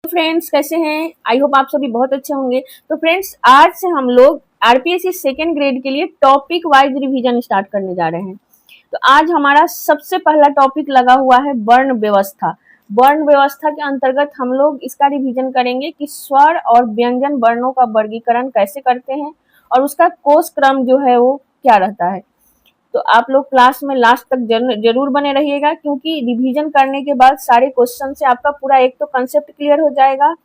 Friends, कैसे हैं? I hope आप सभी बहुत अच्छे होंगे। तो फ्रेंड्स, आज से हम लोग आरपीएससी सेकेंड ग्रेड के लिए टॉपिक वाइज रिवीजन स्टार्ट करने जा रहे हैं। तो आज हमारा सबसे पहला टॉपिक लगा हुआ है वर्ण व्यवस्था। वर्ण व्यवस्था के अंतर्गत हम लोग इसका रिवीजन करेंगे कि स्वर और व्यंजन वर्णों का वर्गीकरण कैसे करते हैं और उसका कोष क्रम जो है वो क्या रहता है। तो आप लोग क्लास में लास्ट तक जरूर बने रहिएगा, क्योंकि रिवीजन करने के बाद सारे क्वेश्चन से आपका पूरा एक तो कंसेप्ट क्लियर हो जाएगा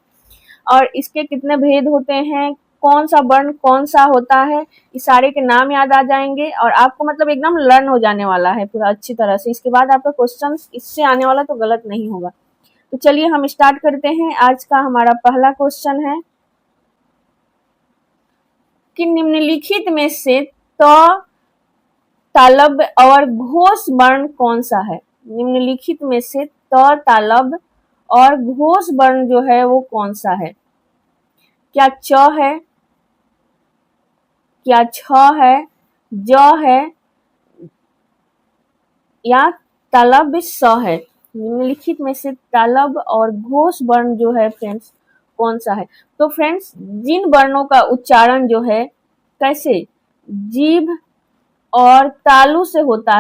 और इसके कितने भेद होते हैं, कौन सा वर्ण कौन सा होता है, इस सारे के नाम याद आ जाएंगे और आपको मतलब एकदम लर्न हो जाने वाला है पूरा अच्छी तरह से। इसके बाद आपका क्वेश्चन इससे आने वाला तो गलत नहीं होगा। तो चलिए हम स्टार्ट करते हैं। आज का हमारा पहला क्वेश्चन है कि निम्नलिखित में से तालव्य और घोष वर्ण कौन सा है। निम्नलिखित में से तालव्य और घोष वर्ण जो है वो कौन सा है? क्या च है, क्या छ है, ज है या तालव्य स है? निम्नलिखित में से तालव्य और घोष वर्ण जो है फ्रेंड्स कौन सा है? तो फ्रेंड्स, जिन वर्णों का उच्चारण जो है कैसे जीभ और तालु से होता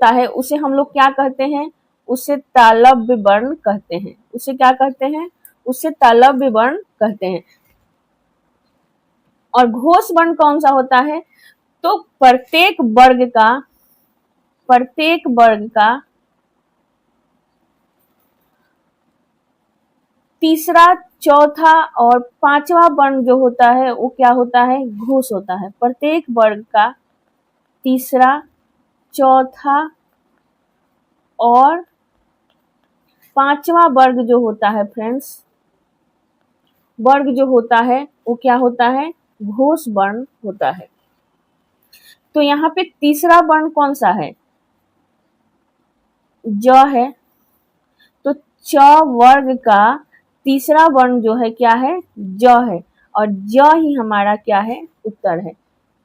है, उसे हम लोग क्या कहते हैं? उसे तालव्य वर्ण कहते हैं। उसे क्या कहते हैं? उसे तालव्य वर्ण कहते हैं। और घोष वर्ण कौन सा होता है? तो प्रत्येक वर्ग का तीसरा, चौथा और पांचवा वर्ण जो होता है वो क्या होता है? घोष होता है। प्रत्येक वर्ग का तीसरा, चौथा और पांचवा वर्ग जो होता है फ्रेंड्स, वर्ग जो होता है वो क्या होता है? घोष वर्ण होता है। तो यहाँ पे तीसरा वर्ण कौन सा है? ज है। तो च वर्ग का तीसरा वर्ण जो है क्या है? ज है। और ज ही हमारा क्या है? उत्तर है।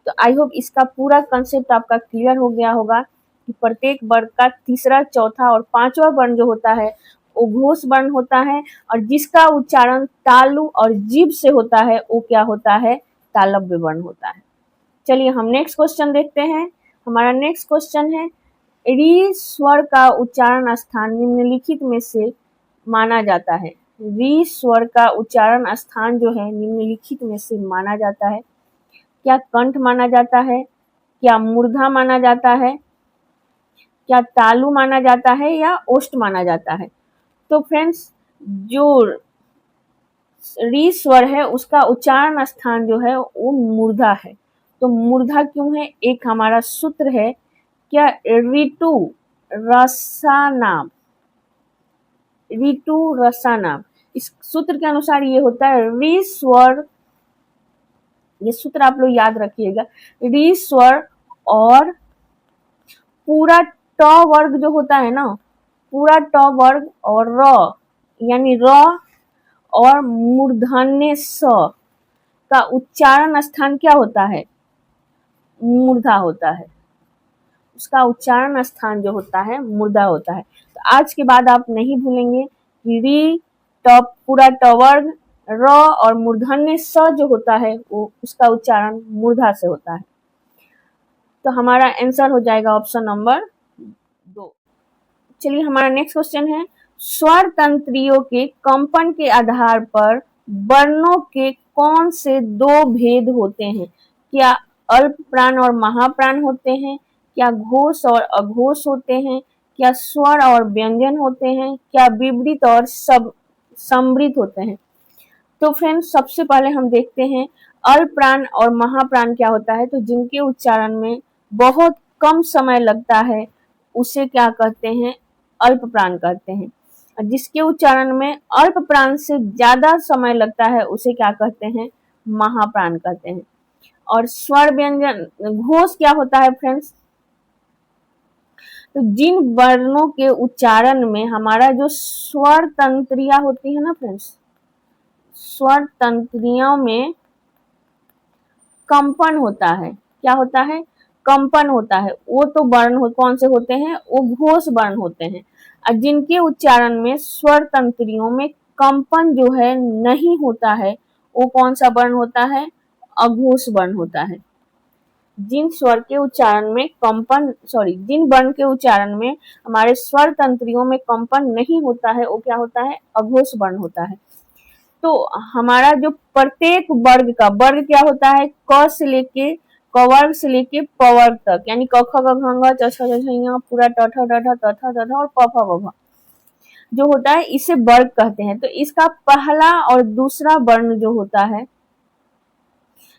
तो आई होप इसका पूरा कंसेप्ट आपका क्लियर हो गया होगा कि प्रत्येक वर्ग का तीसरा, चौथा और पांचवा वर्ण जो होता है वो घोष वर्ण होता है और जिसका उच्चारण तालु और जीभ से होता है वो क्या होता है? तालव्य वर्ण होता है। चलिए हम नेक्स्ट क्वेश्चन देखते हैं। हमारा नेक्स्ट क्वेश्चन है री स्वर का उच्चारण स्थान निम्नलिखित में से माना जाता है। री स्वर का उच्चारण स्थान जो है निम्नलिखित में से माना जाता है। क्या कंठ माना जाता है, क्या मूर्धा माना जाता है, क्या तालु माना जाता है या ओष्ठ माना जाता है? तो फ्रेंड्स, जो री स्वर है उसका उच्चारण स्थान जो है वो मूर्धा है। तो मूर्धा क्यों है? एक हमारा सूत्र है, क्या ऋतु रसानाम, ऋतु रसानाम। इस सूत्र के अनुसार ये होता है री स्वर, ये सूत्र आप लोग याद रखिएगा, री स्वर और पूरा ट वर्ग जो होता है ना, पूरा ट वर्ग और र यानी र और मूर्धन्य स का उच्चारण स्थान क्या होता है? मूर्धा होता है। उसका उच्चारण स्थान जो होता है मूर्धा होता है। तो आज के बाद आप नहीं भूलेंगे कि री पूरा ट वर्ग, र और मूर्धन्य स जो होता है वो उसका उच्चारण मूर्धा से होता है। तो हमारा आंसर हो जाएगा ऑप्शन नंबर 2। चलिए हमारा नेक्स्ट क्वेश्चन है स्वर तंत्रियों के कंपन के आधार पर वर्णों के कौन से दो भेद होते हैं? क्या अल्प प्राण और महाप्राण होते हैं, क्या घोष और अघोष होते हैं, क्या स्वर और व्यंजन होते हैं, क्या विवृत और संवृत होते हैं? तो फ्रेंड्स, सबसे पहले हम देखते हैं अल्प प्राण और महाप्राण क्या होता है। तो जिनके उच्चारण में बहुत कम समय लगता है उसे क्या कहते हैं? अल्प प्राण कहते हैं। और जिसके उच्चारण में अल्प प्राण से ज्यादा समय लगता है उसे क्या कहते हैं? महाप्राण कहते हैं। और स्वर व्यंजन घोष क्या होता है फ्रेंड्स? तो जिन वर्णों के उच्चारण में हमारा जो स्वर तंत्रियां होती है ना फ्रेंड्स, स्वर तंत्रियों में कंपन होता है। क्या होता है? कंपन होता है वो तो वर्ण कौन से होते हैं, वो घोष वर्ण होते हैं। और जिनके उच्चारण में स्वर तंत्रियों में कंपन जो है नहीं होता है वो कौन सा वर्ण होता है, अघोष वर्ण होता है। जिन स्वर के उच्चारण में जिन वर्ण के उच्चारण में हमारे स्वर तंत्रियों में कंपन नहीं होता है वो क्या होता है, अघोष वर्ण होता है। तो हमारा जो प्रत्येक वर्ग का वर्ग क्या होता है, क से लेके क वर्ग से लेके प वर्ग तक, यानी क ख ग घ ङ छ छ छ ञ पूरा ट ठ ड ढ त थ द ध और प फ ब भ जो होता है इसे वर्ग कहते हैं। तो इसका पहला और दूसरा वर्ण जो होता है,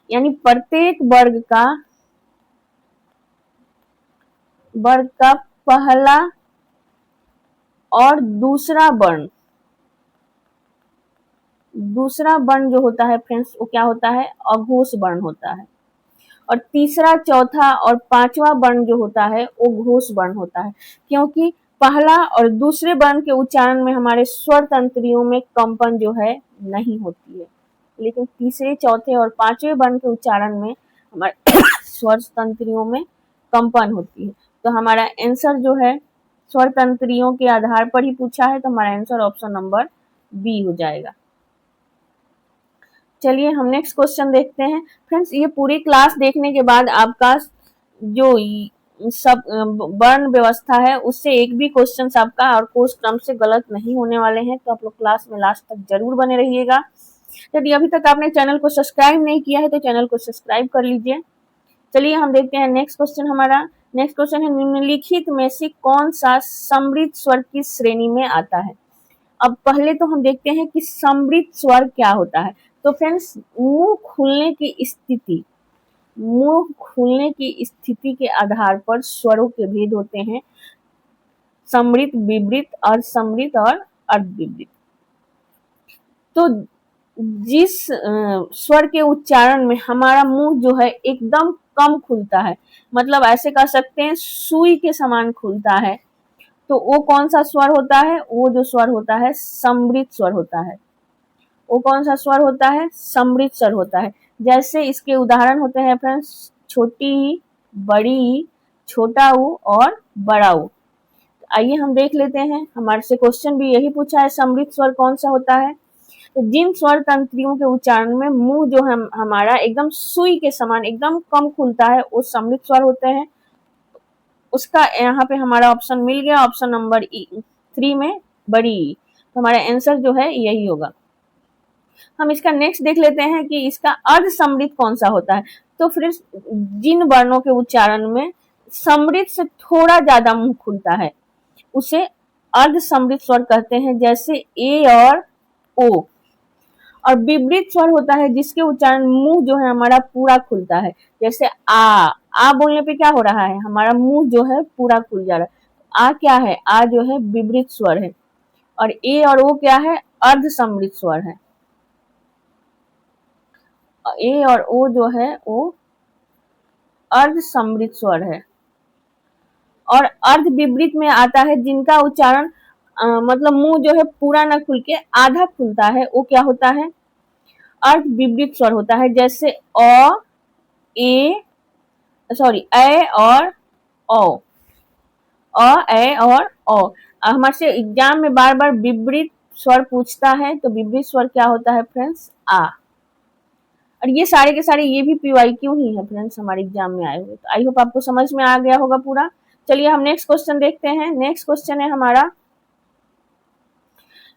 यानी प्रत्येक वर्ग का पहला और दूसरा वर्ण जो होता है फ्रेंड्स वो क्या होता है, अघोष वर्ण होता है। और तीसरा, चौथा और पांचवा वर्ण जो होता है वो घोष वर्ण होता है, क्योंकि पहला और दूसरे वर्ण के उच्चारण में हमारे स्वर तंत्रियों में कंपन जो है नहीं होती है, लेकिन तीसरे, चौथे और पांचवे वर्ण के उच्चारण में हमारे स्वर तंत्रियों में कंपन होती है। तो हमारा आंसर जो है स्वर तंत्रियों के आधार पर ही पूछा है, तो हमारा आंसर ऑप्शन नंबर बी हो जाएगा। चलिए हम नेक्स्ट क्वेश्चन देखते हैं। फ्रेंड्स ये पूरी क्लास देखने के बाद आपका जो सब वर्ण व्यवस्था है उससे एक भी क्वेश्चन आपका और कोर्स क्रम से गलत नहीं होने वाले हैं, तो आप लोग क्लास में लास्ट तक जरूर बने रहिएगा। यदि अभी तक आपने चैनल को सब्सक्राइब नहीं किया है तो चैनल को सब्सक्राइब कर लीजिए। चलिए हम देखते हैं नेक्स्ट क्वेश्चन। हमारा नेक्स्ट क्वेश्चन है, निम्नलिखित में से कौन सा समृद्ध स्वर की श्रेणी में आता है। अब पहले तो हम देखते हैं कि समृद्ध स्वर क्या होता है। तो फ्रेंड्स मुंह खुलने की स्थिति के आधार पर स्वरों के भेद होते हैं, समृद्ध, विवृत, अर्धसमृद्ध और अर्धविवृत। तो जिस स्वर के उच्चारण में हमारा मुंह जो है एकदम कम खुलता है, मतलब ऐसे कह सकते हैं सुई के समान खुलता है, तो वो कौन सा स्वर होता है, वो जो स्वर होता है समृद्ध स्वर होता है। वो कौन सा स्वर होता है, समृद्ध स्वर होता है। जैसे इसके उदाहरण होते हैं फ्रेंड्स, छोटी ई, बड़ी ई, छोटा ऊ और बड़ा ऊ। आइए हम देख लेते हैं, हमारे से क्वेश्चन भी यही पूछा है, समृद्ध स्वर कौन सा होता है। तो जिन स्वर तंत्रियों के उच्चारण में मुंह जो है हमारा एकदम सुई के समान एकदम कम खुलता है वो समृद्ध स्वर होते हैं। उसका यहाँ पे हमारा ऑप्शन मिल गया, ऑप्शन नंबर 3 में बड़ी ई। तो हमारा आंसर जो है यही होगा। हम इसका नेक्स्ट देख लेते हैं कि इसका अर्ध समृद्ध कौन सा होता है। तो फिर जिन वर्णों के उच्चारण में समृद्ध से थोड़ा ज्यादा मुंह खुलता है उसे अर्ध समृद्ध स्वर कहते हैं, जैसे ए और ओ। और विवृत स्वर होता है जिसके उच्चारण मुंह जो है हमारा पूरा खुलता है, जैसे आ बोलने पे क्या हो रहा है, हमारा मुंह जो है पूरा खुल जा रहा है। आ क्या है, आ जो है विवृत स्वर है, और ए और ओ क्या है, अर्ध समृद्ध स्वर है। ए और ओ जो है वो अर्ध समृद्ध स्वर है। और अर्ध विवृत में आता है जिनका उच्चारण मतलब मुंह जो है पूरा ना खुल के आधा खुलता है, वो क्या होता है, अर्ध विवृत स्वर होता है। जैसे ए और ओ, ए और ओ। हमारे से एग्जाम में बार बार विवृत स्वर पूछता है, तो विवृत स्वर क्या होता है फ्रेंड्स, आ। और ये सारे के सारे ये भी PYQ ही है फ्रेंड्स, हमारे एग्जाम में आए हुए। तो आई होप आपको समझ में आ गया होगा पूरा। चलिए हम नेक्स्ट क्वेश्चन देखते हैं। नेक्स्ट क्वेश्चन है हमारा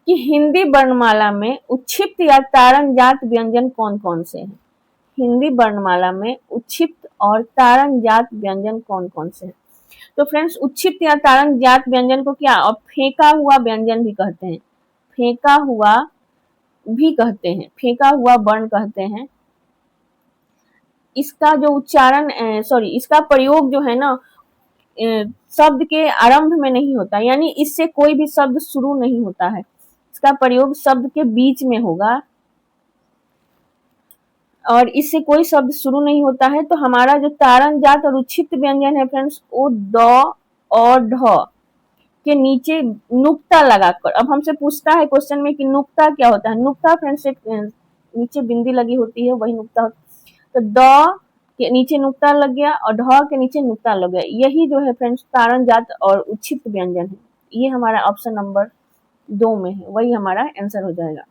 कि हिंदी वर्णमाला में उच्छिप्त या तारण जात व्यंजन कौन कौन से हैं। हिंदी वर्णमाला में उच्छिप्त और तारण जात व्यंजन कौन कौन से हैं। तो फ्रेंड्स उच्छिप्त या तारण जात व्यंजन को क्या और फेंका हुआ व्यंजन भी कहते हैं, फेंका हुआ वर्ण कहते हैं। इसका जो उच्चारण इसका प्रयोग जो है ना शब्द के आरंभ में नहीं होता, यानी इससे कोई भी शब्द शुरू नहीं होता है, इसका प्रयोग शब्द के बीच में होगा और इससे कोई शब्द शुरू नहीं होता है। तो हमारा जो तारण जात और उच्छिप्त व्यंजन है फ्रेंड्स, वो द और ढ के नीचे नुक्ता लगाकर। अब हमसे पूछता है क्वेश्चन में कि नुक्ता क्या होता है। नुक्ता फ्रेंड्स नीचे बिंदी लगी होती है, वही नुक्ता होता है। तो द के नीचे नुक्ता लग गया और ढ के नीचे नुक्ता लग गया, यही जो है फ्रेंड्स तारण जात और उच्छिष्ट व्यंजन है। ये हमारा ऑप्शन नंबर 2 में है, वही हमारा आंसर हो जाएगा।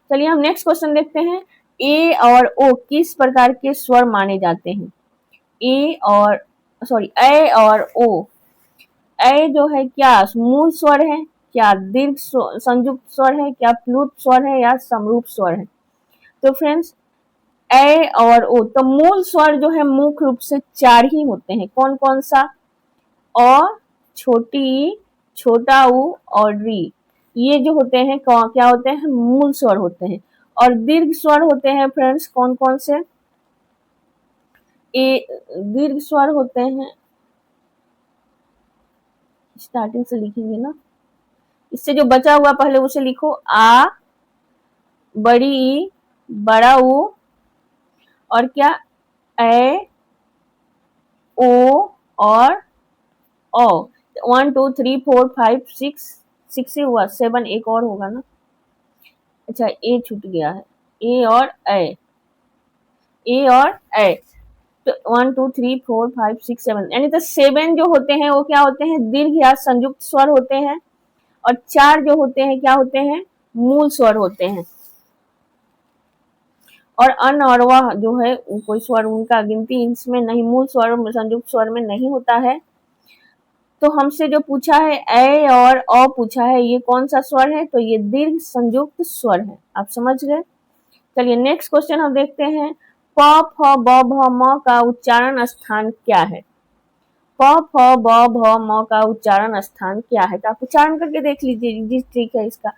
चलिए हम नेक्स्ट क्वेश्चन देखते हैं। ए और ओ किस प्रकार के स्वर माने जाते हैं? ए और ओ। ए जो है क्या मूल स्वर है, क्या दीर्घ संयुक्त स्वर है, क्या प्लुत स्वर है या समरूप स्वर है? तो फ्रेंड्स ए और ओ, तो मूल स्वर जो है मुख्य रूप से 4 ही होते हैं। कौन कौन सा? अ, छोटी ई, छोटा ऊ और री। ये जो होते हैं क्या होते हैं? मूल स्वर होते हैं। और दीर्घ स्वर होते हैं फ्रेंड्स कौन कौन से? दीर्घ स्वर होते हैं, स्टार्टिंग से लिखेंगे ना, इससे जो बचा हुआ पहले उसे लिखो। आ, बड़ी ई, बड़ा ऊ और क्या? ए, ओ और ओ। 1 2 3 4 5 6 ही हुआ, 7 एक और होगा ना। अच्छा ए छूट गया है, ए और ए, ए और ए। तो 1 2 3 4 5 6 7, यानी तो 7 जो होते हैं वो क्या होते हैं? दीर्घ या संयुक्त स्वर होते हैं। और 4 जो होते हैं क्या होते हैं? मूल स्वर होते हैं। और अन और वह जो है कोई स्वर उनका गिनती इसमें नहीं, मूल स्वर संयुक्त स्वर में नहीं होता है। तो हमसे जो पूछा है ए और अ पूछा है, ये कौन सा स्वर है? तो ये दीर्घ संयुक्त स्वर है। आप समझ गए? चलिए नेक्स्ट क्वेश्चन हम देखते हैं। प फ ब भ म का उच्चारण स्थान क्या है? प फ ब भ म का उच्चारण स्थान क्या है? तो आप उच्चारण करके देख लीजिए जिस ठीक है इसका।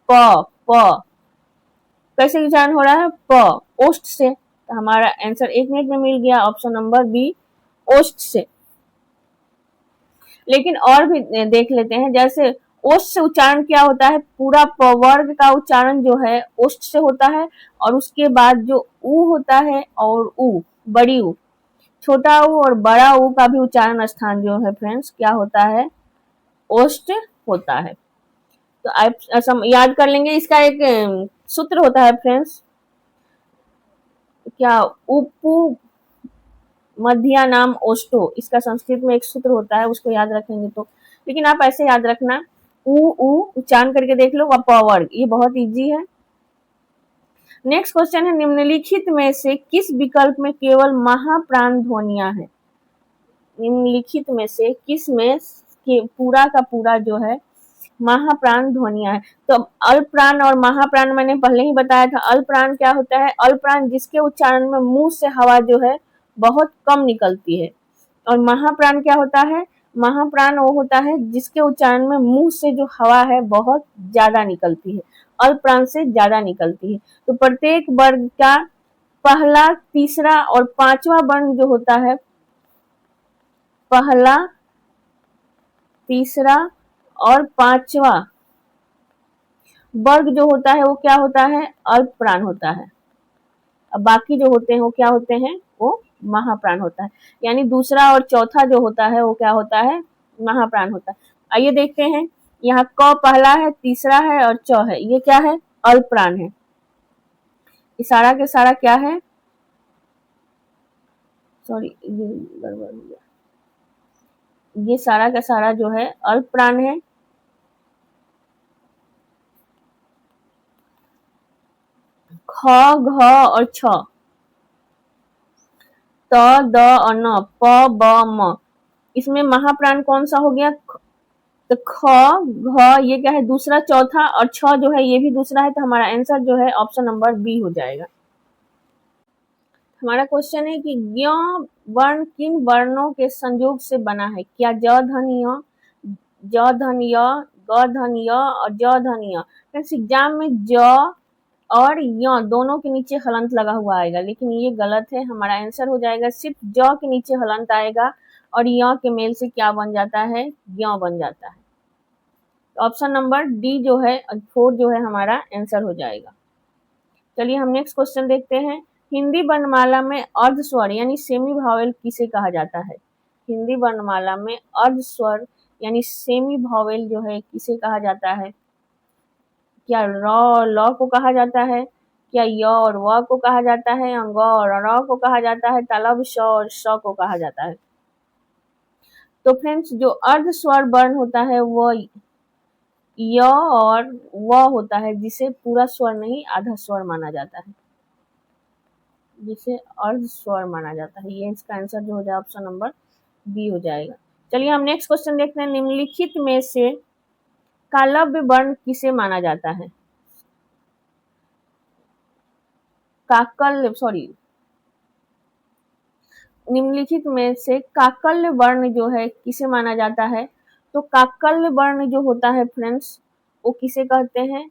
प कैसे उच्चारण हो रहा है? प, ओष्ठ से। तो हमारा आंसर 1 मिनट में मिल गया, ऑप्शन नंबर बी, ओष्ठ से। लेकिन और भी देख लेते हैं, जैसे ओष्ठ से उच्चारण क्या होता है? पूरा प वर्ग का उच्चारण जो है ओष्ठ से होता है, और उसके बाद जो ऊ होता है और ऊ, बड़ी ऊ, छोटा ऊ और बड़ा ऊ का भी उच्चारण स्थान जो है फ्रेंड्स क्या होता है? ओष्ठ होता है। तो आप याद कर लेंगे, इसका एक सूत्र होता है फ्रेंड्स, क्या? उपू मध्या नाम ओष्टो, इसका संस्कृत में एक सूत्र होता है, उसको याद रखेंगे तो। लेकिन आप ऐसे याद रखना, ऊ उच्चारण करके देख लो, वर्ग, ये बहुत इजी है। नेक्स्ट क्वेश्चन है, निम्नलिखित में से किस विकल्प में केवल महाप्राण ध्वनियां है? निम्नलिखित में से किस में पूरा का पूरा जो है महाप्राण ध्वनियां है? तो अल्पप्राण और महाप्राण मैंने पहले ही बताया था। अल्पप्राण क्या होता है? अल्पप्राण जिसके उच्चारण में मुंह से हवा जो है बहुत कम निकलती है। और महाप्राण क्या होता है? महाप्राण वो होता है जिसके उच्चारण में मुंह से जो हवा है बहुत ज्यादा निकलती है, अल्पप्राण से ज्यादा निकलती है। तो प्रत्येक वर्ग का पहला, तीसरा और पांचवा वर्ण जो होता है, पहला, तीसरा और पांचवा वर्ग जो होता है वो क्या होता है? अल्पप्राण होता है। अब बाकी जो होते हैं वो क्या होते हैं? वो महाप्राण होता है। यानी दूसरा और चौथा जो होता है वो क्या होता है? महाप्राण होता है। आइए देखते हैं, यहाँ क पहला है, तीसरा है और च है, ये क्या है? अल्पप्राण है। इशारा के सारा क्या है? सॉरी ये गड़बड़ हो गया, ये सारा का सारा जो है अल्पप्राण है। ख, घ और छ, त, द और न, प, ब, म, इसमें महाप्राण कौन सा हो गया? तो ख, घ ये क्या है? दूसरा, चौथा, और छ जो है ये भी दूसरा है। तो हमारा आंसर जो है ऑप्शन नंबर बी हो जाएगा। हमारा क्वेश्चन है कि ज्ञ वर्ण किन वर्णों के संयोग से बना है? क्या ज धन य, ज धन य, ग धन य और ज धन य? फ्रेंड्स एग्जाम में ज और य दोनों के नीचे हलंत लगा हुआ आएगा, लेकिन ये गलत है। हमारा आंसर हो जाएगा सिर्फ ज के नीचे हलंत आएगा और य के मेल से क्या बन जाता है? ज्ञ बन जाता है। ऑप्शन नंबर डी जो है 4 जो है हमारा आंसर हो जाएगा। चलिए हम नेक्स्ट क्वेश्चन देखते हैं। हिंदी वर्णमाला में अर्ध स्वर यानी सेमी भावेल किसे कहा जाता है? हिंदी वर्णमाला में अर्ध स्वर यानी सेमी भावेल जो है किसे कहा जाता है? क्या र ल को कहा जाता है? क्या य और व को कहा जाता है, या ग और र को कहा जाता है, तालब श और श को कहा जाता है। तो फ्रेंड्स जो अर्ध स्वर वर्ण होता है वो य और व होता है, जिसे पूरा स्वर नहीं आधा स्वर माना जाता है, जिसे अर्ध स्वर माना जाता है। ये इसका आंसर जो हो जाए ऑप्शन नंबर बी हो जाएगा। चलिए हम नेक्स्ट क्वेश्चन देखते हैं। निम्नलिखित में से कालव्य वर्ण किसे माना जाता है? निम्नलिखित में से काकल्य वर्ण जो है किसे माना जाता है? तो काकल्य वर्ण जो होता है फ्रेंड्स, वो किसे कहते हैं?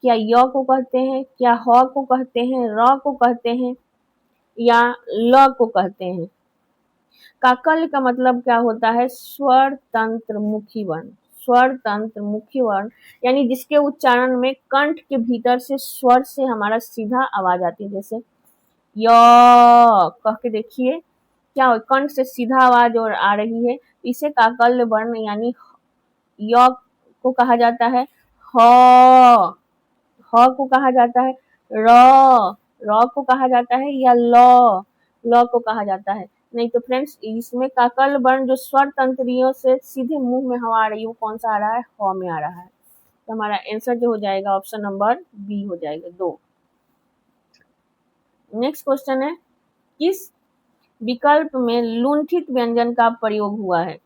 क्या य को कहते हैं, क्या ह को कहते हैं, र को कहते हैं, या ल को कहते हैं? काकल्य का मतलब क्या होता है? स्वर तंत्र मुखी वर्ण। स्वर तंत्र मुखी वर्ण यानी जिसके उच्चारण में कंठ के भीतर से स्वर से हमारा सीधा आवाज आती है। जैसे य कह के देखिए, क्या कंठ से सीधा आवाज और आ रही है, इसे काकल्य वर्ण यानी य को कहा जाता है। ह को कहा जाता है, र को कहा जाता है, या ल को कहा जाता है। नहीं तो फ्रेंड्स इसमें काकल्य वर्ण जो स्वर तंत्रियों से सीधे मुंह में हवा आ रही है वो कौन सा आ रहा है? ह में आ रहा है। तो हमारा आंसर जो हो जाएगा ऑप्शन नंबर बी हो जाएगा 2। नेक्स्ट क्वेश्चन है, किस विकल्प में लुंठित व्यंजन का प्रयोग हुआ है?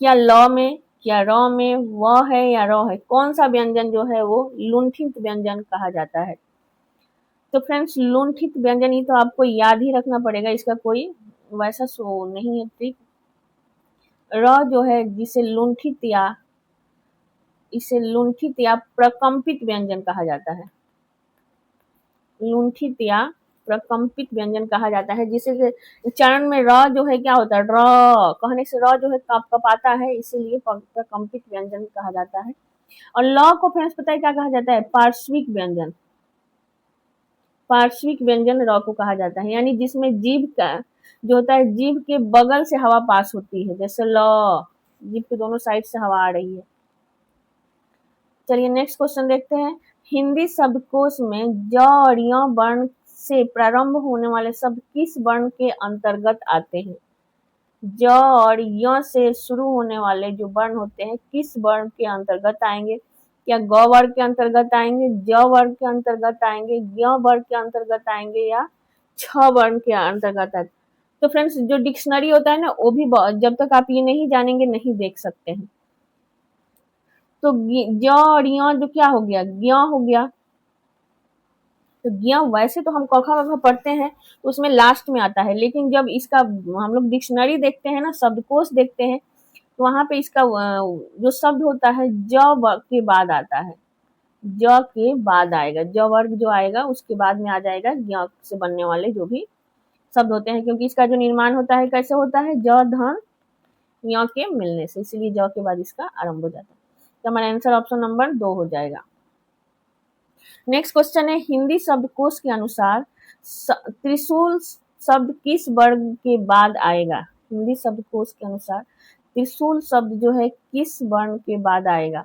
क्या ल में, क्या र में, व है या र है? कौन सा व्यंजन जो है वो लुंठित व्यंजन कहा जाता है? तो फ्रेंड्स लुंठित व्यंजन ही तो आपको याद ही रखना पड़ेगा, इसका कोई वैसा सो नहीं है ट्रिक। र जो है इसे लुंठित या प्रकंपित व्यंजन कहा जाता है। लुंठित या प्रकंपित व्यंजन कहा जाता है, जिसे उच्चारण में र जो है क्या होता है? र कहने से र जो है कपाता है, इसीलिए प्रकंपित व्यंजन कहा जाता है। और ल को फ्रेंड्स पता है क्या कहा जाता है? पार्श्विक व्यंजन। पार्श्विक व्यंजन र को कहा जाता है, यानी जिसमें जीभ का जो होता है, जीभ के बगल से हवा पास होती है। जैसे ल, जीभ के दोनों साइड से हवा आ रही है। चलिए नेक्स्ट क्वेश्चन देखते हैं। हिंदी शब्दकोश में ज और य वर्ण से प्रारंभ होने वाले शब्द किस वर्ण के अंतर्गत आते हैं? ज और य से शुरू होने वाले जो वर्ण होते हैं किस वर्ण के अंतर्गत आएंगे? क्या ग वर्ग के अंतर्गत आएंगे, ज वर्ग के अंतर्गत आएंगे, य वर्ग के अंतर्गत आएंगे, या छ वर्ण के अंतर्गत आएंगे? तो फ्रेंड्स जो डिक्शनरी होता है ना, वो भी जब तक आप ये नहीं जानेंगे नहीं देख सकते हैं। तो ज और य जो क्या हो गया? ज्ञ हो गया। तो ज्ञ वैसे तो हम क ख ग घ पढ़ते हैं तो उसमें लास्ट में आता है, लेकिन जब इसका हम लोग डिक्शनरी देखते हैं ना, शब्दकोश देखते हैं, तो वहां पे इसका जो शब्द होता है ज के बाद आता है। ज के बाद आएगा, ज वर्ग जो आएगा उसके बाद में आ जाएगा ज्ञ से बनने वाले जो भी शब्द होते हैं, क्योंकि इसका जो निर्माण होता है कैसे होता है? ज धन य के मिलने से, इसीलिए ज के बाद इसका आरंभ हो जाता है। तो हमारा आंसर ऑप्शन नंबर 2 हो जाएगा। नेक्स्ट क्वेश्चन है, हिंदी शब्दकोश के अनुसार त्रिशूल शब्द किस वर्ग के बाद आएगा? हिंदी शब्दकोश के अनुसार त्रिशूल शब्द जो है किस वर्ण के बाद आएगा?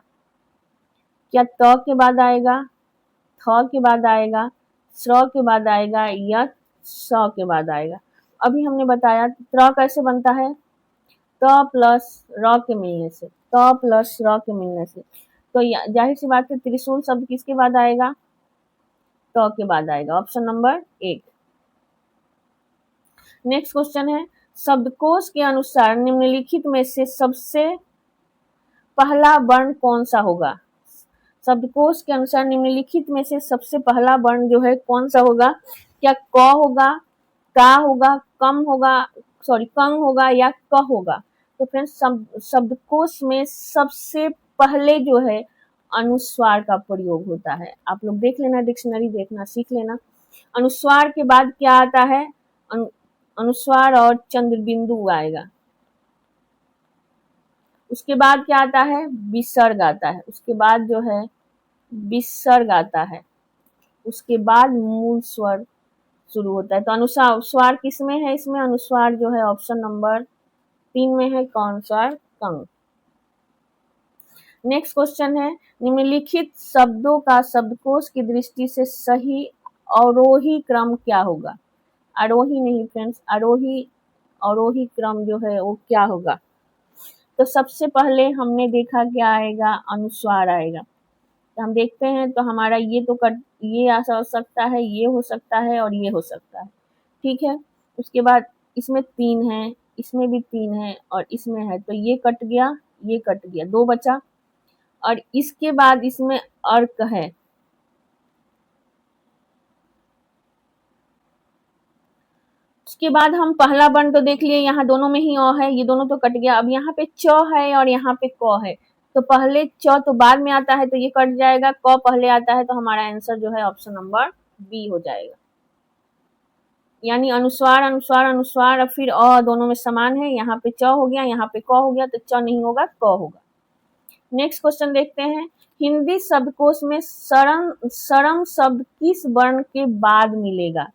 क्या त के बाद आएगा, थ के बाद आएगा, श्र के बाद आएगा, या स के बाद आएगा? अभी हमने बताया त्र कैसे बनता है? त प्लस र के मिलने से, त प्लस र के मिलने से। तो जाहिर सी बात है त्रिशूल शब्द किसके बाद आएगा? त के बाद आएगा, ऑप्शन नंबर 1। नेक्स्ट क्वेश्चन है, शब्दकोश के अनुसार निम्नलिखित में से सबसे पहला वर्ण कौन सा होगा? शब्दकोश के अनुसार निम्नलिखित में से सबसे पहला वर्ण जो है कौन सा होगा? क्या क होगा, का होगा, कंग होगा, या क होगा? तो फ्रेंड्स शब्दकोश में सबसे पहले जो है अनुस्वार का प्रयोग होता है। आप लोग देख लेना, डिक्शनरी देखना सीख लेना। अनुस्वार के बाद क्या आता है? अनुस्वार और चंद्र बिंदु आएगा। उसके बाद क्या आता है? विसर्ग आता है। उसके बाद जो है विसर्ग आता है। उसके बाद मूल स्वर शुरू होता है। तो अनुस्वार किसमें है? इसमें अनुस्वार जो है ऑप्शन नंबर 3 में है। कौन सा? कंग। नेक्स्ट क्वेश्चन है, निम्नलिखित शब्दों का शब्दकोश की दृष्टि से सही अवरोही क्रम क्या होगा? आरोही नहीं फ्रेंड्स, अवरोही क्रम जो है वो क्या होगा? तो सबसे पहले हमने देखा क्या आएगा, अनुस्वार आएगा। तो हम देखते हैं तो हमारा ये तो कट, ये ऐसा हो सकता है, ये हो सकता है और ये हो सकता है, ठीक है। उसके बाद इसमें 3 है, इसमें भी 3 है और इसमें है, तो ये कट गया, ये कट गया, 2 बचा। और इसके बाद इसमें अर्क है, उसके बाद हम पहला वर्ण तो देख लिए, यहाँ दोनों में ही अ है, ये दोनों तो कट गया। अब यहाँ पे च है और यहाँ पे क है, तो पहले च तो बाद में आता है तो ये कट जाएगा, क पहले आता है तो हमारा आंसर जो है ऑप्शन नंबर बी हो जाएगा। यानी अनुस्वार अनुस्वार अनुस्वार और फिर अ दोनों में समान है, यहाँ पे च हो गया, यहाँ पे क हो गया, तो च नहीं होगा, क होगा। नेक्स्ट क्वेश्चन देखते हैं, हिंदी शब्दकोश में सरम शब्द किस वर्ण के बाद मिलेगा?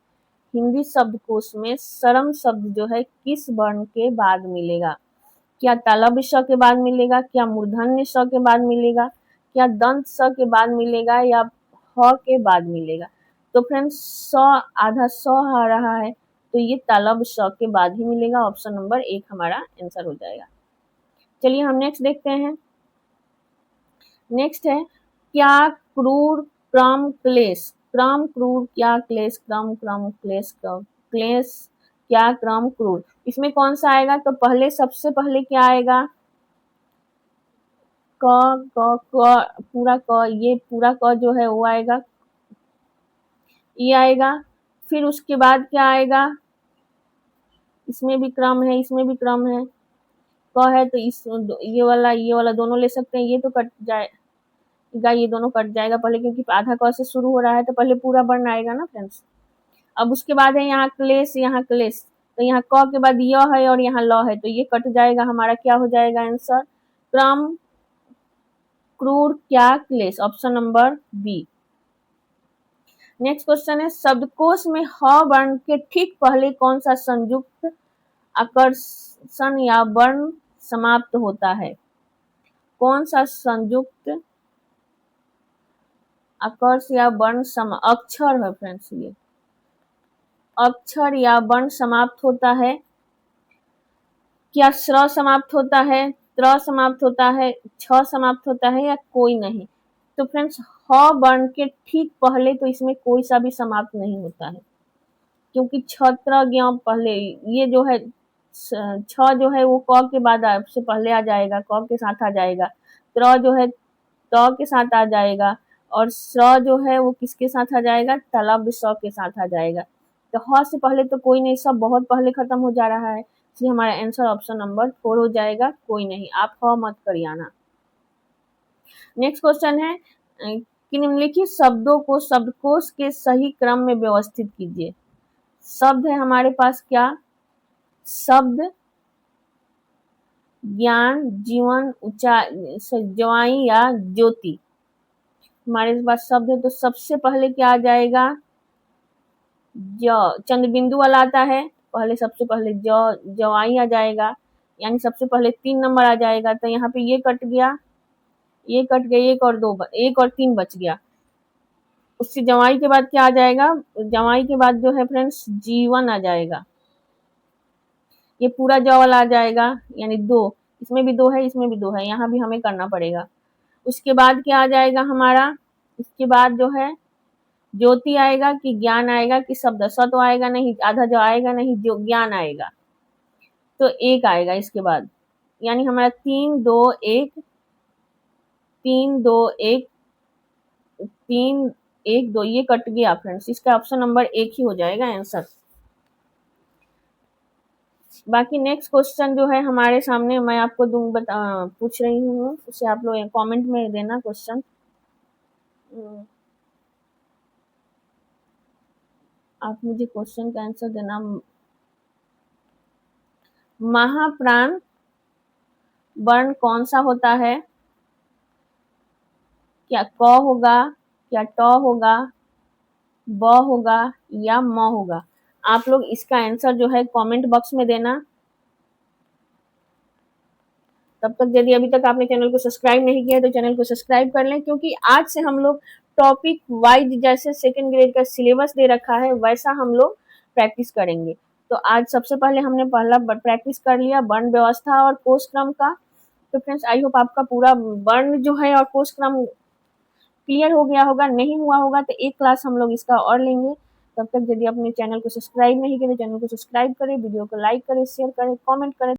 हिंदी शब्दकोश में सरम शब्द जो है किस वर्ण के बाद मिलेगा? क्या तालव्य श के बाद मिलेगा, क्या मूर्धन्य श के बाद मिलेगा, क्या दंत स के बाद मिलेगा, या ह के बाद मिलेगा? तो फ्रेंड्स स आधा स आ रहा है, तो ये तालव्य श के बाद ही मिलेगा, ऑप्शन नंबर 1 हमारा आंसर हो जाएगा। चलिए हम नेक्स्ट देखते हैं। नेक्स्ट है, क्या क्रूर क्रम क्लेश, क्रम क्रूर क्या क्लेश, क्रम क्रम क्लेश क्लेश क्या क्रम क्रूर, इसमें कौन सा आएगा? तो पहले सबसे पहले क्या आएगा, क पूरा क, ये पूरा क जो है वो आएगा, ये आएगा। फिर उसके बाद क्या आएगा, इसमें भी क्रम है, इसमें भी क्रम है, क है तो इस ये वाला दोनों ले सकते हैं, ये तो कट जाएगा, ये दोनों कट जाएगा पहले, क्योंकि आधा क से शुरू हो रहा है तो पहले पूरा वर्ण आएगा ना फ्रेंड्स। अब उसके बाद है यहाँ क्लेश, यहाँ क्लेश, तो यहाँ क के बाद य है और यहाँ ल है, तो ये कट जाएगा, हमारा क्या हो जाएगा आंसर, क्रम क्रूर क्या क्लेश, option number B. Next question है, शब्दकोश में ह वर्ण के ठीक पहले कौन सा संयुक्त आकर्षण या वर्ण समाप्त होता है? कौन सा संयुक्त आकर्ष या वर्ण अक्षर है फ्रेंड्स, ये अक्षर या वर्ण समाप्त होता है? क्या श्र समाप्त होता है, त्र समाप्त होता है, छ समाप्त होता है, या कोई नहीं? तो फ्रेंड्स ह वर्ण के ठीक पहले तो इसमें कोई सा भी समाप्त नहीं होता है, क्योंकि छत्र ज्ञ पहले, ये जो है छ जो है वो क के बाद से पहले आ जाएगा, क के साथ आ जाएगा, त्र जो है त के साथ आ जाएगा, और स जो है वो किसके साथ आ जाएगा, तालव्य स के साथ आ जाएगा। तो ह से पहले तो कोई नहीं, सब बहुत पहले खत्म हो जा रहा है, इसलिए हमारा आंसर ऑप्शन नंबर 4 हो जाएगा, कोई नहीं, आप ह मत करियाना। नेक्स्ट क्वेश्चन है, कि निम्नलिखित शब्दों को शब्दकोश के सही क्रम में व्यवस्थित कीजिए। शब्द है हमारे पास क्या, शब्द, ज्ञान, जीवन, जवाई या ज्योति। हमारे पास शब्द है तो सबसे पहले क्या आ जाएगा, चंद्र बिंदु वाला आता है, पहले सबसे पहले जवाई आ जाएगा, यानी सबसे पहले 3 नंबर आ जाएगा, तो यहाँ पे ये कट गया, ये कट गया, एक और 3 बच गया। उससे जवाई के बाद क्या आ जाएगा, जवाई के बाद जो है फ्रेंड्स जीवन आ जाएगा, ये पूरा ज वाला आ जाएगा, यानी 2, इसमें भी 2 है, इसमें भी 2 है, यहाँ भी हमें करना पड़ेगा। उसके बाद क्या आ जाएगा हमारा, इसके बाद जो है ज्योति आएगा कि ज्ञान आएगा कि शब्द, स तो आएगा नहीं, आधा जो आएगा नहीं, जो ज्ञान आएगा, तो 1 आएगा इसके बाद, यानी हमारा 3 2 1 3 2 1 3 1 2, ये कट गया फ्रेंड्स, इसका ऑप्शन नंबर 1 ही हो जाएगा आंसर। बाकी नेक्स्ट क्वेश्चन जो है हमारे सामने, मैं आपको पूछ रही हूँ, उसे आप लोग कमेंट में देना क्वेश्चन। आप मुझे क्वेश्चन का आंसर देना। महाप्राण वर्ण कौन सा होता है? क्या क होगा, क्या ट होगा, ब होगा, या म होगा? आप लोग इसका आंसर जो है कमेंट बॉक्स में देना। तब तक यदि अभी तक आपने चैनल को सब्सक्राइब नहीं किया तो चैनल को सब्सक्राइब कर लें, क्योंकि आज से हम लोग टॉपिक वाइज जैसे सेकंड ग्रेड का सिलेबस दे रखा है वैसा हम लोग प्रैक्टिस करेंगे। तो आज सबसे पहले हमने पहला प्रैक्टिस कर लिया वर्ण व्यवस्था और कोश क्रम का। तो फ्रेंड्स आई होप आपका पूरा वर्ण जो है और कोश क्रम क्लियर हो गया होगा। नहीं हुआ होगा तो एक क्लास हम लोग इसका और लेंगे। तब तक यदि अपने चैनल को सब्सक्राइब नहीं किया तो चैनल को सब्सक्राइब करें, वीडियो को लाइक करें, शेयर करें, कमेंट करें।